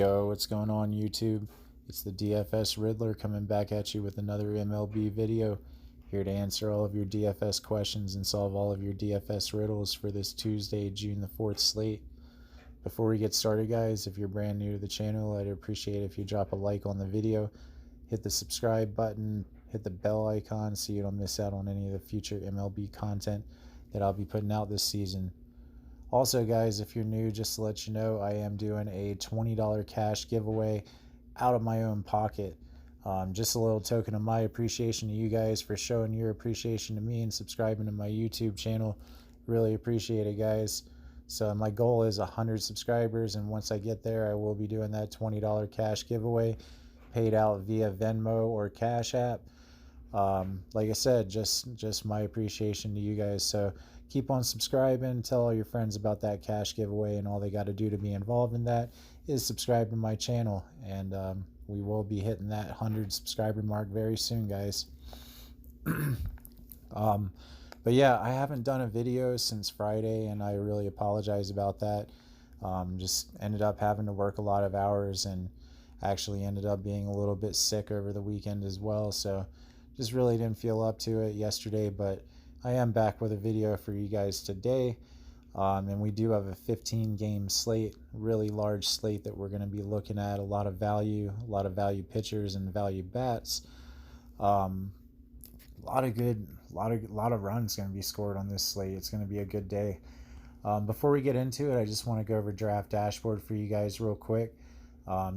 Yo, what's going on YouTube? It's the DFS Riddler coming back at you with another MLB video. Here to answer all of your DFS questions and solve all of your DFS riddles for this Tuesday, June the 4th slate. Before we get started, guys, if you're brand new to the channel, I'd appreciate if you drop a like on the video, hit the subscribe button, hit the bell icon so you don't miss out on any of the future MLB content that I'll be putting out this season. Also, guys, if you're new, just to let you know, I am doing a $20 cash giveaway out of my own pocket. Just a little token of my appreciation to you guys for showing your appreciation to me and subscribing to my YouTube channel. Really appreciate it, guys. So my goal is 100 subscribers, and once I get there, I will be doing that $20 cash giveaway paid out via Venmo or Cash App. Like I said, just my appreciation to you guys. So keep on subscribing, tell all your friends about that cash giveaway, and all they got to do to be involved in that is subscribe to my channel, and we will be hitting that 100 subscriber mark very soon, guys. But yeah, I haven't done a video since Friday, and I really apologize about that. Just ended up having to work a lot of hours, and actually ended up being a little bit sick over the weekend as well, so just really didn't feel up to it yesterday. But I am back with a video for you guys today, and we do have a 15 game slate, really large slate that we're going to be looking at. A lot of value pitchers and value bats. A lot of runs going to be scored on this slate. It's going to be a good day. Before we get into it, I just want to go over Draft Dashboard for you guys real quick.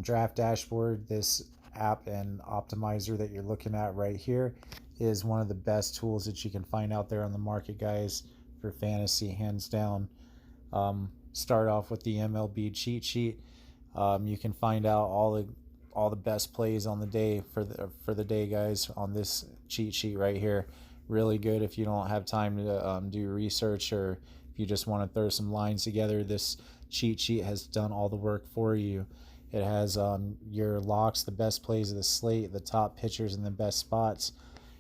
Draft Dashboard, this app and optimizer that you're looking at right here, is one of the best tools that you can find out there on the market, guys, for fantasy, hands down. Start off with the MLB cheat sheet. You can find out all the best plays on the day for the day, guys, on this cheat sheet right here. Really good if you don't have time to do research, or if you just want to throw some lines together. This cheat sheet has done all the work for you. It has your locks, the best plays of the slate, the top pitchers in the best spots,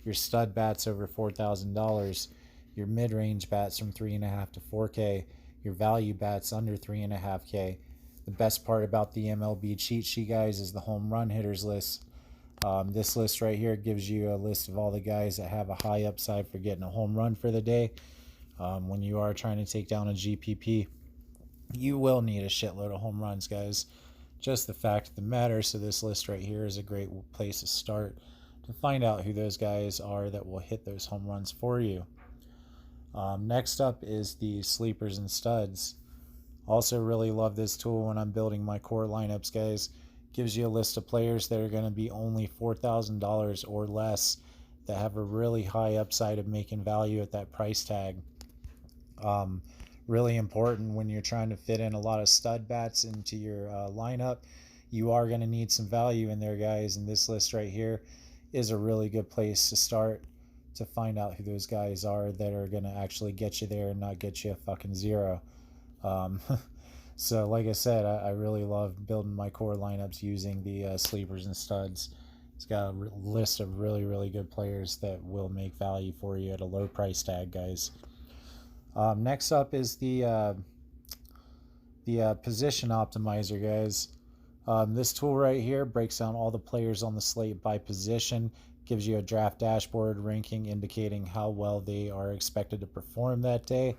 your stud bats over $4,000, your mid-range bats from 3.5 to 4K, your value bats under 3.5K. The best part about the MLB cheat sheet, guys, is the home run hitters list. This list right here gives you a list of all the guys that have a high upside for getting a home run for the day. When you are trying to take down a GPP, you will need a shitload of home runs, guys. Just the fact of the matter. So this list right here is a great place to start to find out who those guys are that will hit those home runs for you. Next up is the sleepers and studs. Also really love this tool when I'm building my core lineups, guys. Gives you a list of players that are going to be only $4,000 or less, that have a really high upside of making value at that price tag. Really important when you're trying to fit in a lot of stud bats into your lineup. You are going to need some value in there, guys, and this list right here is a really good place to start to find out who those guys are that are going to actually get you there and not get you a fucking zero. So like I said, I really love building my core lineups using the sleepers and studs. It's got a list of really good players that will make value for you at a low price tag, guys. Next up is the position optimizer, guys. This tool right here breaks down all the players on the slate by position, gives you a draft dashboard ranking indicating how well they are expected to perform that day.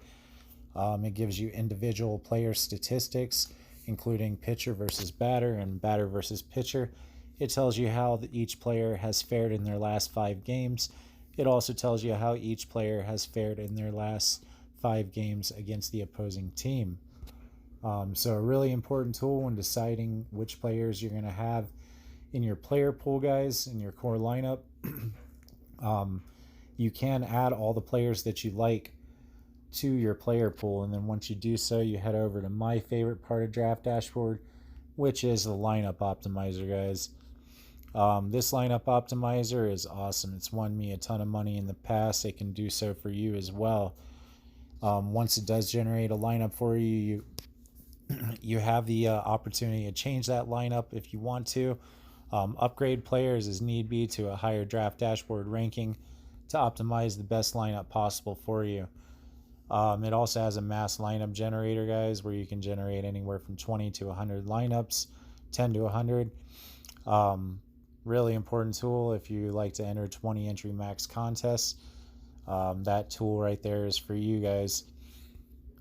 It gives you individual player statistics, including pitcher versus batter and batter versus pitcher. It tells you how each player has fared in their last 5 games. It also tells you how each player has fared in their last 5 games against the opposing team. So a really important tool when deciding which players you're going to have in your player pool, guys, in your core lineup. You can add all the players that you like to your player pool, and then once you do so, you head over to my favorite part of Draft Dashboard, which is the lineup optimizer, guys. This lineup optimizer is awesome. It's won me a ton of money in the past. It can do so for you as well. Once it does generate a lineup for you, you have the opportunity to change that lineup if you want to. Upgrade players as need be to a higher Draft Dashboard ranking to optimize the best lineup possible for you. It also has a mass lineup generator, guys, where you can generate anywhere from 20 to 100 lineups 10 to 100. Um, Really important tool if you like to enter 20 entry max contests. That tool right there is for you guys.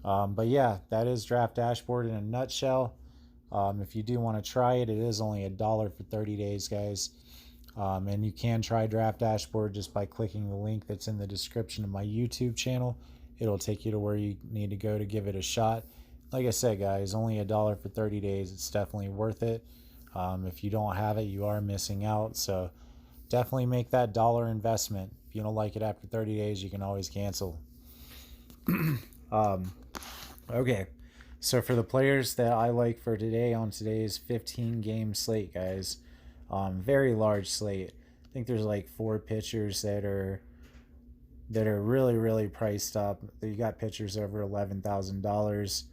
But yeah, that is Draft Dashboard in a nutshell. If you do want to try it, it is only $1 for 30 days, guys. And you can try Draft Dashboard just by clicking the link that's in the description of my YouTube channel. It'll take you to where you need to go to give it a shot. Like I said, guys, only $1 for 30 days. It's definitely worth it. If you don't have it, you are missing out. So definitely make that dollar investment. If you don't like it after 30 days, you can always cancel. um, okay. So for the players that I like for today on today's 15 game slate, guys, very large slate. I think there's like 4 pitchers that are really priced up. You got pitchers over $11,000.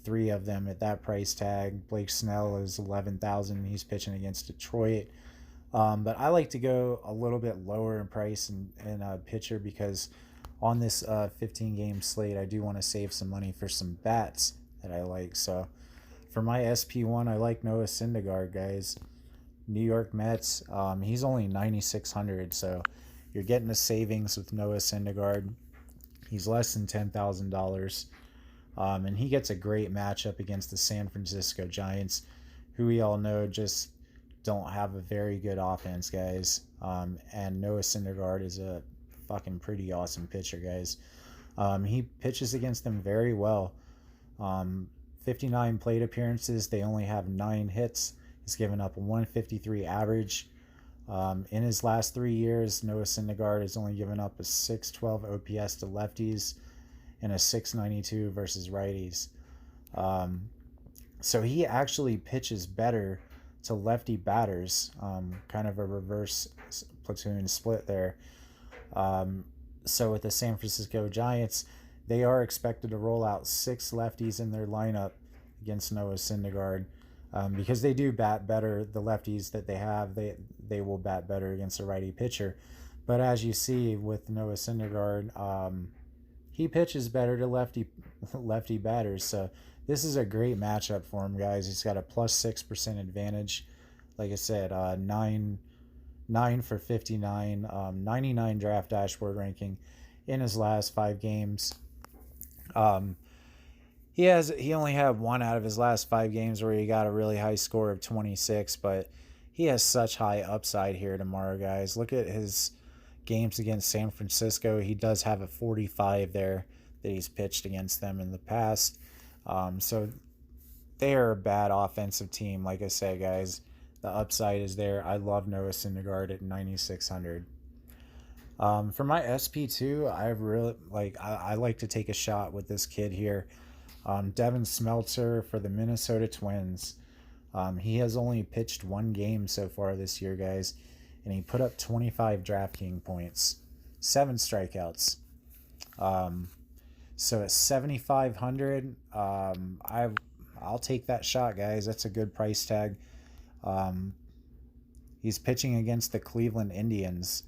3 of them at that price tag. Blake Snell is $11,000. He's pitching against Detroit. But I like to go a little bit lower in price in a pitcher because on this 15 game slate, I do want to save some money for some bats that I like. So for my SP1, I like Noah Syndergaard, guys. New York Mets. He's only $9,600, so you're getting a savings with Noah Syndergaard. He's less than $10,000. And he gets a great matchup against the San Francisco Giants, who we all know just don't have a very good offense, guys. And Noah Syndergaard is a fucking pretty awesome pitcher, guys. He pitches against them very well. 59 plate appearances. They only have 9 hits. He's given up a 153 average. In his last 3 years, Noah Syndergaard has only given up a 612 OPS to lefties and a 692 versus righties. So he actually pitches better to lefty batters, kind of a reverse platoon split there. So with the San Francisco Giants, they are expected to roll out 6 lefties in their lineup against Noah Syndergaard. Because they do bat better, the lefties that they have, they will bat better against a righty pitcher. But as you see with Noah Syndergaard, he pitches better to lefty batters. So this is a great matchup for him, guys. He's got a plus 6% advantage. Like I said, 9 for 59, 99 draft dashboard ranking in his last 5 games. He only had 1 out of his last 5 games where he got a really high score of 26, but he has such high upside here tomorrow, guys. Look at his games against San Francisco. He does have a 45 there that he's pitched against them in the past. So they are a bad offensive team. Like I said, guys, the upside is there. I love Noah Syndergaard at 9,600. For my SP2, I like to take a shot with this kid here. Devin Smeltzer for the Minnesota Twins. He has only pitched 1 game so far this year, guys, and he put up 25 Draftkings points, 7 strikeouts. So at 7,500, I'll take that shot, guys. That's a good price tag. He's pitching against the Cleveland Indians.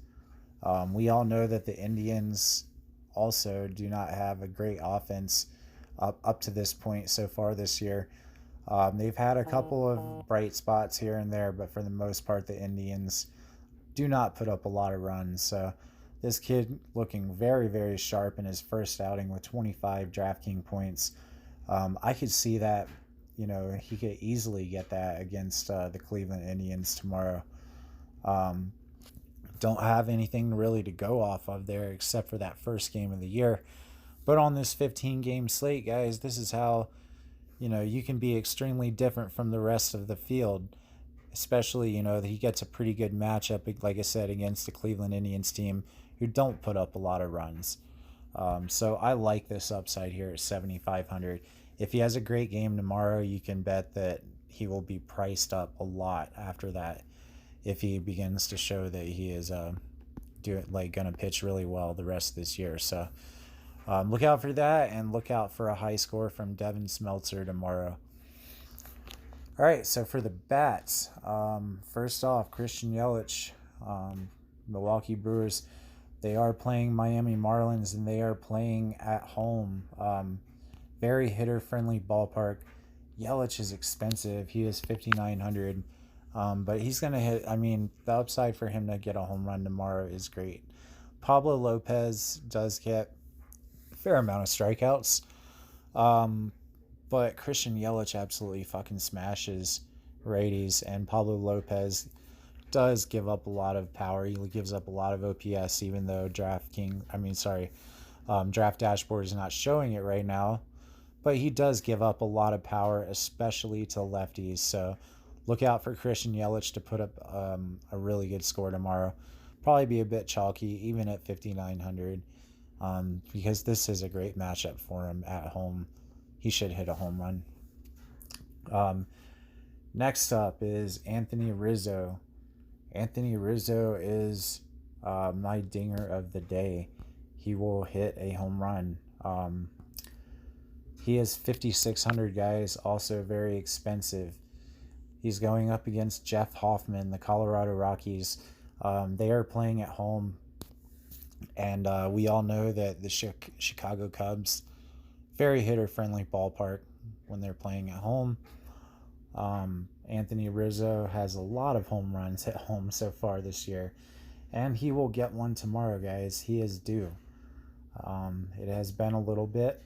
We all know that the Indians also do not have a great offense up to this point so far this year. They've had a couple of bright spots here and there, but for the most part, the Indians do not put up a lot of runs. So this kid looking very sharp in his first outing with 25 Draftkings points. I could see that, he could easily get that against the Cleveland Indians tomorrow. Don't have anything really to go off of there except for that first game of the year. But on this 15 game slate, guys, this is how, you can be extremely different from the rest of the field. Especially, he gets a pretty good matchup, like I said, against the Cleveland Indians team who don't put up a lot of runs. So I like this upside here at 7,500. If he has a great game tomorrow, you can bet that he will be priced up a lot after that if he begins to show that he is going to pitch really well the rest of this year. So look out for that, and look out for a high score from Devin Smeltzer tomorrow. All right, so for the bats, first off, Christian Yelich, Milwaukee Brewers. They are playing Miami Marlins, and they are playing at home. Very hitter-friendly ballpark. Yelich is expensive. He is 5,900. But he's going to hit. I mean, the upside for him to get a home run tomorrow is great. Pablo Lopez does get a fair amount of strikeouts. Um, but Christian Yelich absolutely fucking smashes righties, and Pablo Lopez does give up a lot of power. He gives up a lot of OPS, even though Draft Dashboard is not showing it right now. But he does give up a lot of power, especially to lefties. So look out for Christian Yelich to put up a really good score tomorrow. Probably be a bit chalky, even at 5,900, because this is a great matchup for him at home. He should hit a home run. Next up is Anthony Rizzo. Anthony Rizzo is my dinger of the day. He will hit a home run. He is 5,600, guys, also very expensive. He's going up against Jeff Hoffman, the Colorado Rockies. They are playing at home, and we all know that the Chicago Cubs, very hitter-friendly ballpark when they're playing at home. Anthony Rizzo has a lot of home runs at home so far this year, and he will get one tomorrow, guys. He is due. It has been a little bit,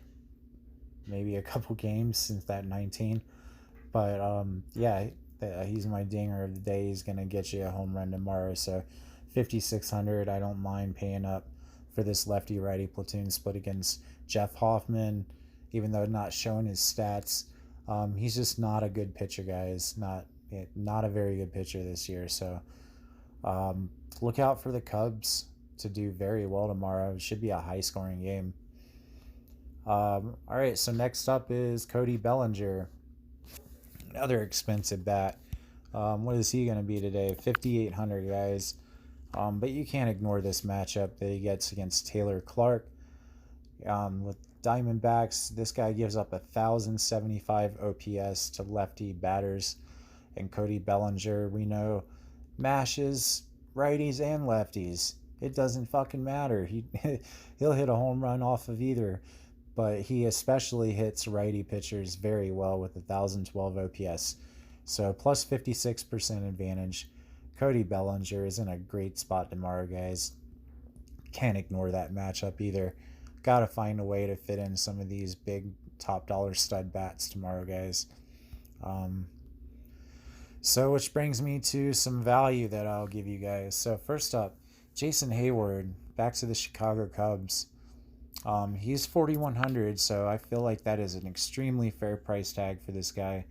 maybe a couple games since that 19, but yeah, he's my dinger of the day. He's going to get you a home run tomorrow, so 5,600, I don't mind paying up for this lefty-righty platoon split against Jeff Hoffman, even though not showing his stats. He's just not a good pitcher, guys. Not a very good pitcher this year. So look out for the Cubs to do very well tomorrow. It should be a high-scoring game. All right, so next up is Cody Bellinger. Another expensive bat. What is he going to be today? 5,800, guys. But you can't ignore this matchup that he gets against Taylor Clark. With Diamondbacks, this guy gives up 1,075 OPS to lefty batters. And Cody Bellinger, we know, mashes righties and lefties. It doesn't fucking matter. He'll hit a home run off of either. But he especially hits righty pitchers very well with 1,012 OPS. So plus 56% advantage. Cody Bellinger is in a great spot tomorrow, guys. Can't ignore that matchup either. Got to find a way to fit in some of these big top dollar stud bats tomorrow, guys. So which brings me to some value that I'll give you guys. So first up, Jason Hayward, back to the Chicago Cubs. He's 4,100, so I feel like that is an extremely fair price tag for this guy.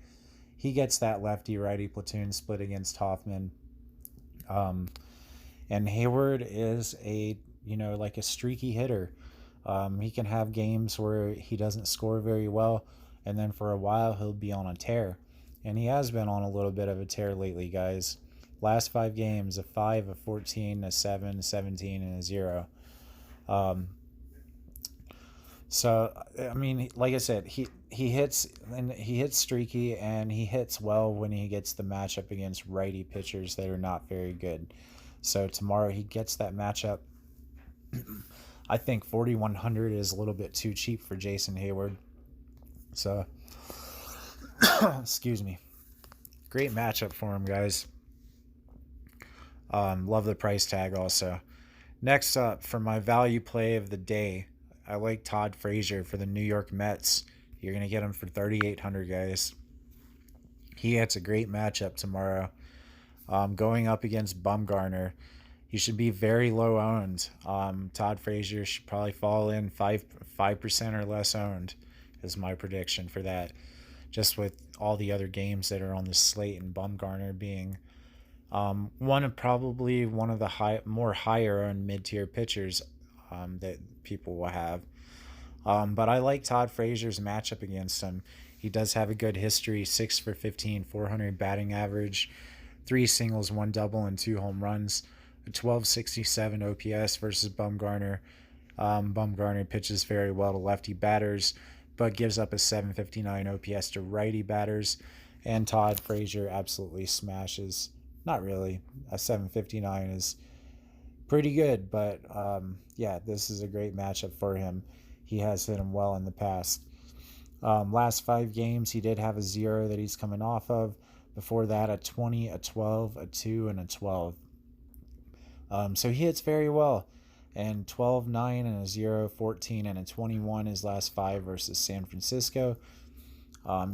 He gets that lefty-righty platoon split against Hoffman. And Hayward is like a streaky hitter. He can have games where he doesn't score very well, and then for a while he'll be on a tear. And he has been on a little bit of a tear lately, guys. Last 5 games, a 5, a 14, a 7, a 17, and a 0. So I mean, like I said, he hits streaky, and he hits well when he gets the matchup against righty pitchers that are not very good. So tomorrow he gets that matchup. I think 4,100 is a little bit too cheap for Jason Hayward. So excuse me. Great matchup for him, guys. Love the price tag also. Next up, for my value play of the day, I like Todd Frazier for the New York Mets. You're going to get him for 3,800, guys. He gets a great matchup tomorrow. Going up against Bumgarner. He should be very low owned. Todd Frazier should probably fall in 5% or less owned, is my prediction for that. Just with all the other games that are on the slate, and Bumgarner being one of the more higher owned mid-tier pitchers that people will have. But I like Todd Frazier's matchup against him. He does have a good history, 6 for 15, 400 batting average, 3 singles, 1 double, and 2 home runs, a 1267 OPS versus Bumgarner. Bumgarner pitches very well to lefty batters, but gives up a 759 OPS to righty batters. And Todd Frazier absolutely smashes. Not really. A 759 is pretty good, but yeah, this is a great matchup for him. He has hit him well in the past. Last 5 games, he did have a 0 that he's coming off of. Before that, a 20, a 12, a 2, and a 12. So he hits very well. And 12, 9, and a 0, 14, and a 21 his last 5 versus San Francisco.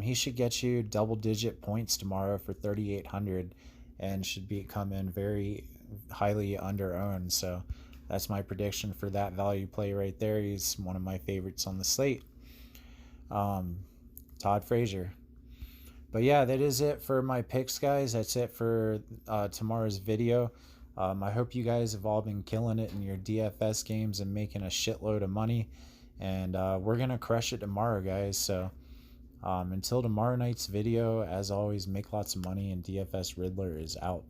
He should get you double-digit points tomorrow for 3,800 and should come in very highly under-owned. So that's my prediction for that value play right there. He's one of my favorites on the slate. Todd Frazier. But yeah, that is it for my picks, guys. That's it for tomorrow's video. I hope you guys have all been killing it in your DFS games and making a shitload of money. And we're going to crush it tomorrow, guys. So until tomorrow night's video, as always, make lots of money, and DFS Riddler is out.